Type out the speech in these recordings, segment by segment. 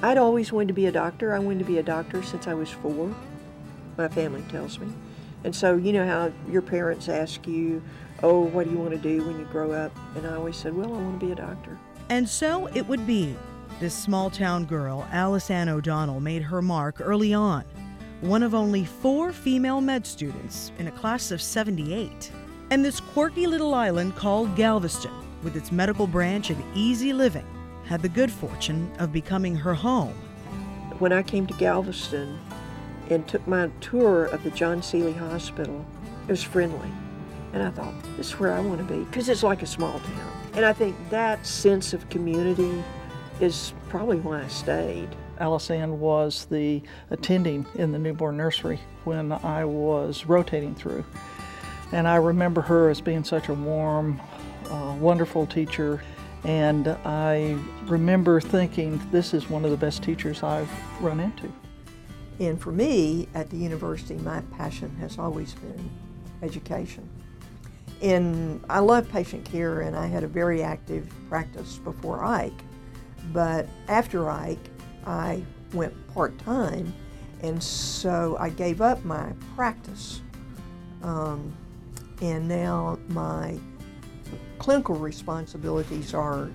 I'd always wanted to be a doctor. I wanted to be a doctor since I was 4, my family tells me. And so, you know how your parents ask you, oh, what do you want to do when you grow up? And I always said, well, I want to be a doctor. And so it would be. This small-town girl, Alice Ann O'Donnell, made her mark early on. One of only 4 female med students in a class of 78. And this quirky little island called Galveston, with its medical branch and easy living, had the good fortune of becoming her home. When I came to Galveston and took my tour of the John Seeley Hospital, it was friendly. And I thought, this is where I want to be, because it's like a small town. And I think that sense of community is probably why I stayed. Alice Ann was the attending in the newborn nursery when I was rotating through. And I remember her as being such a warm, wonderful teacher. And I remember thinking, this is one of the best teachers I've run into. And for me, at the university, my passion has always been education. And I love patient care, and I had a very active practice before Ike. But after Ike, I went part-time, and so I gave up my practice. And now my clinical responsibilities are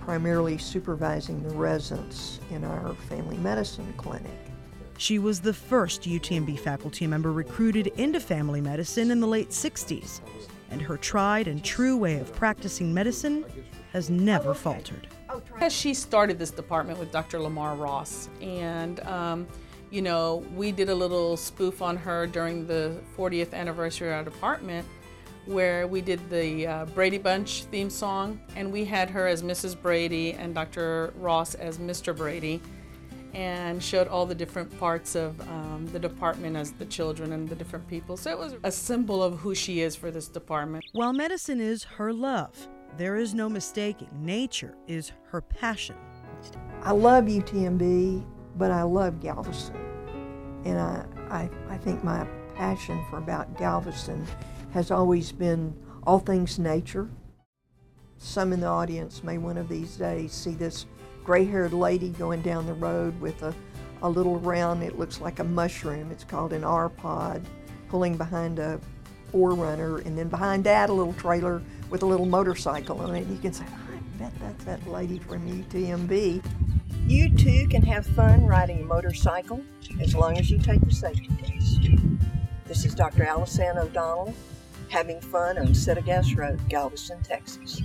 primarily supervising the residents in our family medicine clinic. She was the first UTMB faculty member recruited into family medicine in the late 60s, and her tried and true way of practicing medicine has never faltered. She started this department with Dr. Lamar Ross, and you know, we did a little spoof on her during the 40th anniversary of our department, where we did the Brady Bunch theme song, and we had her as Mrs. Brady and Dr. Ross as Mr. Brady, and showed all the different parts of the department as the children and the different people. So it was a symbol of who she is for this department. While medicine is her love, there is no mistaking nature is her passion. I love UTMB, but I love Galveston. And I think my passion for about Galveston has always been all things nature. Some in the audience may one of these days see this gray-haired lady going down the road with a little round, it looks like a mushroom. It's called an R-pod, pulling behind a 4Runner, and then behind that a little trailer with a little motorcycle on it. You can say, I bet that's that lady from UTMB. You too can have fun riding a motorcycle as long as you take the safety test. This is Dr. Alice Ann O'Donnell, having fun on Settegast Road, Galveston, Texas.